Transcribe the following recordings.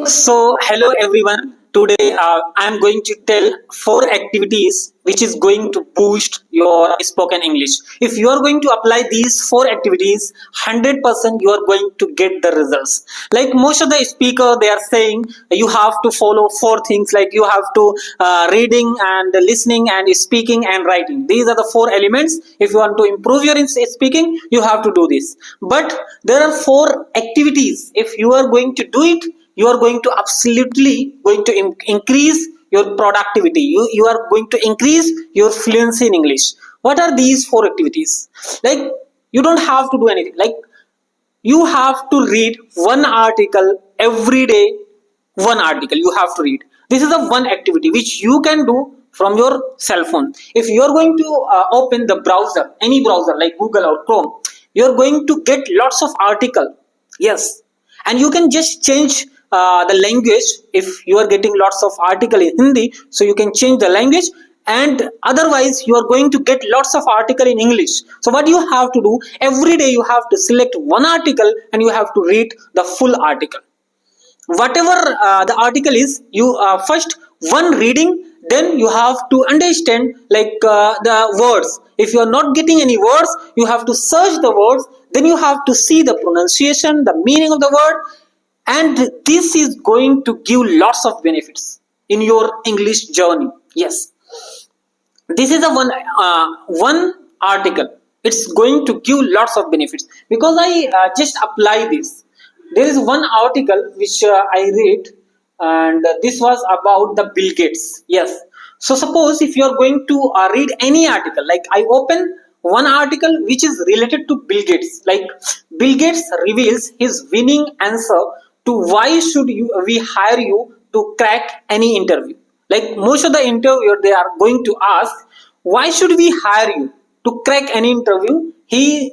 So, hello everyone. Today, I am going to tell four activities which is going to boost your spoken English. If you are going to apply these four activities, 100% you are going to get the results. Like most of the speaker, they are saying you have to follow four things. Like you have to reading and listening and speaking and writing. These are the four elements. If you want to improve your speaking, you have to do this. But there are four activities. If you are going to do it, you are going to absolutely going to increase your productivity. You are going to increase your fluency in English. What are these four activities? Like you don't have to do anything. Like you have to read one article every day. One article you have to read. This is the one activity which you can do from your cell phone. If you are going to open the browser, any browser like Google or Chrome, you are going to get lots of article. Yes, and you can just change the language. If you are getting lots of article in Hindi, so you can change the language, and otherwise you are going to get lots of article in English. So what you have to do, every day you have to select one article and you have to read the full article. Whatever the article is, you first one reading, then you have to understand like the words. If you are not getting any words, you have to search the words, then you have to see the pronunciation, the meaning of the word, and this is going to give lots of benefits in your English journey. Yes, this is a one article. It's going to give lots of benefits because I just apply this. There is one article which I read, and this was about the Bill Gates. Yes, so suppose if you are going to read any article, like I open one article which is related to Bill Gates. Like Bill Gates reveals his winning answer to why should we hire you to crack any interview. Like most of the interviewer, they are going to ask, why should we hire you to crack any interview? He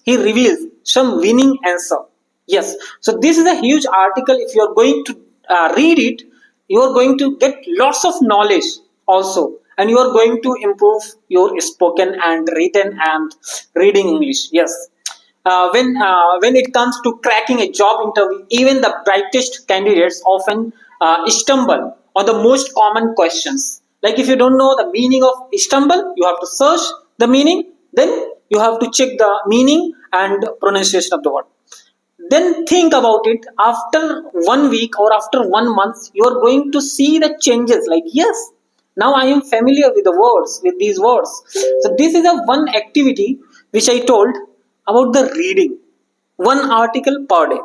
reveals some winning answer. Yes, so this is a huge article. If you are going to read it, you are going to get lots of knowledge also, and you are going to improve your spoken and written and reading English. Yes, when it comes to cracking a job interview, even the brightest candidates often stumble on the most common questions. Like if you don't know the meaning of stumble, you have to search the meaning, then you have to check the meaning and pronunciation of the word. Then think about it. After 1 week or after 1 month, you are going to see the changes. Like yes, now I am familiar with the words, with these words. So this is a one activity which I told about the reading, one article per day.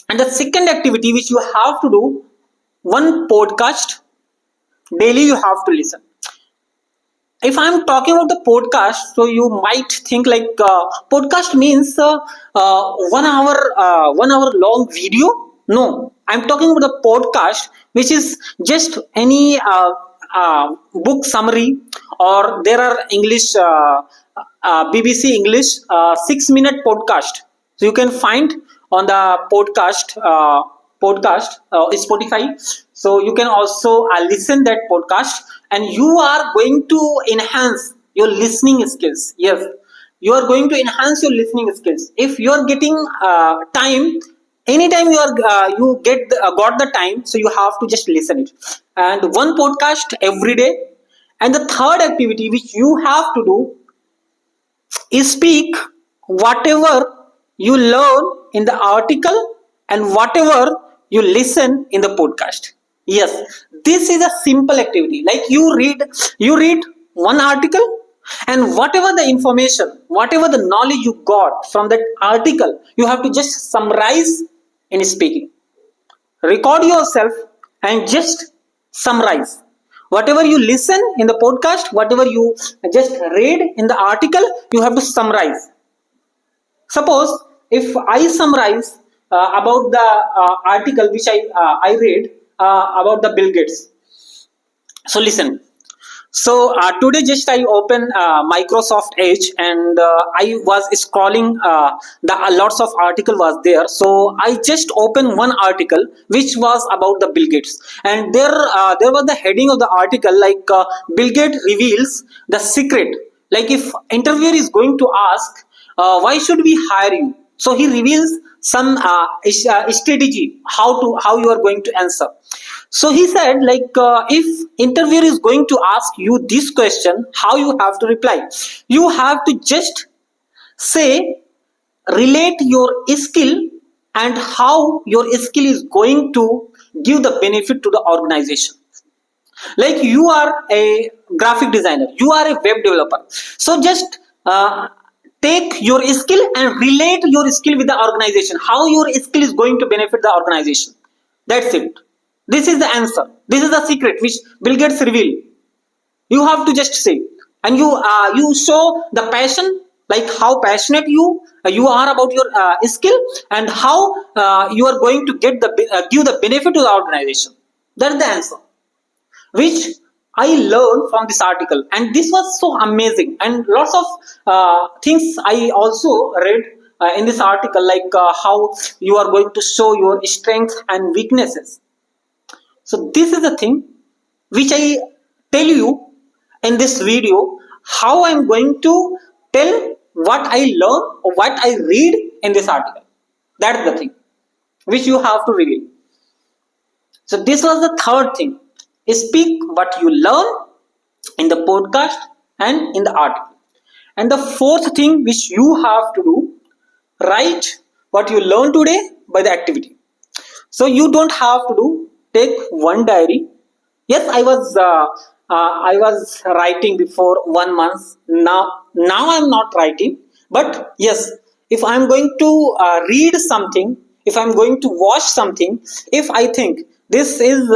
And the second activity which you have to do, one podcast daily you have to listen. If I'm talking about the podcast, so you might think like podcast means 1 hour 1 hour long video. No, I'm talking about the podcast which is just any book summary, or there are English BBC English 6-minute podcast. So you can find on the podcast Spotify. So you can also listen that podcast, and you are going to enhance your listening skills. Yes, you are going to enhance your listening skills. If you are getting time, anytime you got the time, so you have to just listen it, and one podcast every day. And the third activity which you have to do is speak whatever you learn in the article and whatever you listen in the podcast. Yes, this is a simple activity. Like you read one article, and whatever the information, whatever the knowledge you got from that article, you have to just summarize in speaking. Record yourself and just summarize. Whatever you listen in the podcast, whatever you just read in the article, you have to summarize. Suppose if I summarize about the article which I read about the Bill Gates. So listen. So today just I open Microsoft Edge, and I was scrolling. The lots of article was there. So I just opened one article which was about the Bill Gates, and there was the heading of the article like Bill Gates reveals the secret. Like if interviewer is going to ask, why should we hire you? So he reveals some strategy how you are going to answer. So he said, like, if interviewer is going to ask you this question, how you have to reply? You have to just say, relate your skill and how your skill is going to give the benefit to the organization. Like, you are a graphic designer, you are a web developer, so just take your skill and relate your skill with the organization, how your skill is going to benefit the organization. That's it. This is the answer. This is the secret which Bill Gates revealed. You have to just say, and you show the passion, like how passionate you are about your skill, and how you are going to get the give the benefit to the organization. That's the answer which I learned from this article, and this was so amazing. And lots of things I also read in this article, like how you are going to show your strengths and weaknesses. So this is the thing which I tell you in this video, how I'm going to tell what I learn or what I read in this article. That's the thing which you have to reveal. So this was the third thing. Speak what you learn in the podcast and in the article. And the fourth thing which you have to do, write what you learn today by the activity. So you don't have to take one diary. Yes, I was writing before 1 month. Now I'm not writing. But yes, if I'm going to read something, if I'm going to watch something, if I think this is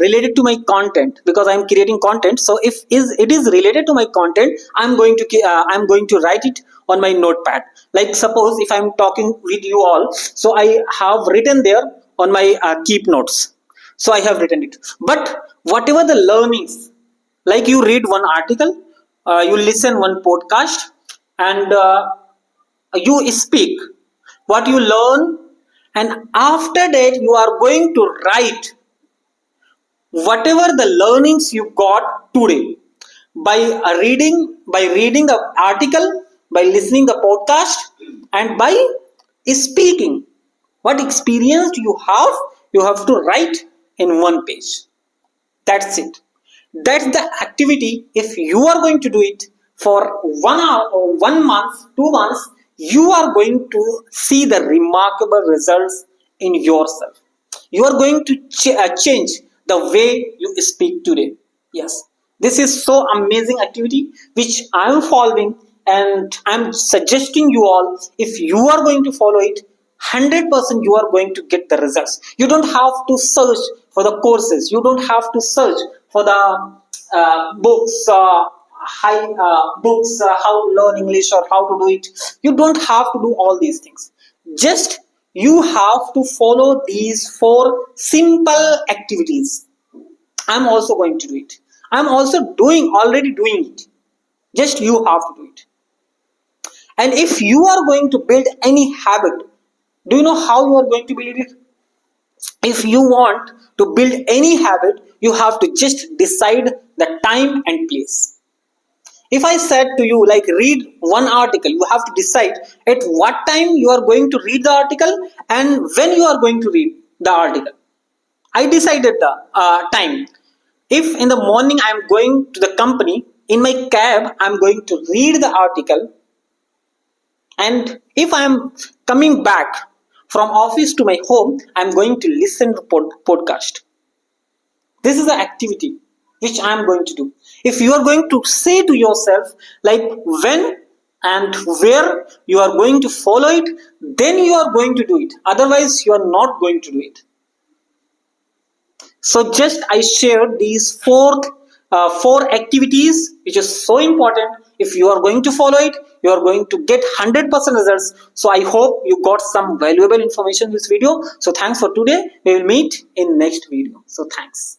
related to my content, because I'm creating content, so if it is related to my content, I'm going to write it on my notepad. Like, suppose if I'm talking with you all, so I have written there on my keep notes. So I have written it. But whatever the learnings, like you read one article, you listen one podcast, and you speak what you learn, and after that you are going to write whatever the learnings you got today by reading the article, by listening the podcast, and by speaking. What experience you have to write in one page. That's it. That's the activity. If you are going to do it for 1 hour or 1 month, 2 months, you are going to see the remarkable results in yourself. You are going to change the way you speak today. Yes, this is so amazing activity which I am following, and I am suggesting you all, if you are going to follow it, 100% you are going to get the results. You don't have to search for the courses. You don't have to search for the books, how to learn English or how to do it. You don't have to do all these things. Just you have to follow these 4 simple activities. I'm also going to do it. I'm also already doing it. Just you have to do it. And if you are going to build any habit, do you know how you are going to build it? If you want to build any habit, you have to just decide the time and place. If I said to you, like, read one article, you have to decide at what time you are going to read the article and when you are going to read the article. I decided the time. If in the morning I am going to the company, in my cab I am going to read the article, and if I am coming back from office to my home, I am going to listen to podcast. This is the activity which I am going to do. If you are going to say to yourself, like, when and where you are going to follow it, then you are going to do it. Otherwise, you are not going to do it. So just I shared these 4 activities, which is so important. If you are going to follow it, you are going to get 100% results. So I hope you got some valuable information in this video. So thanks for today. We will meet in next video. So thanks.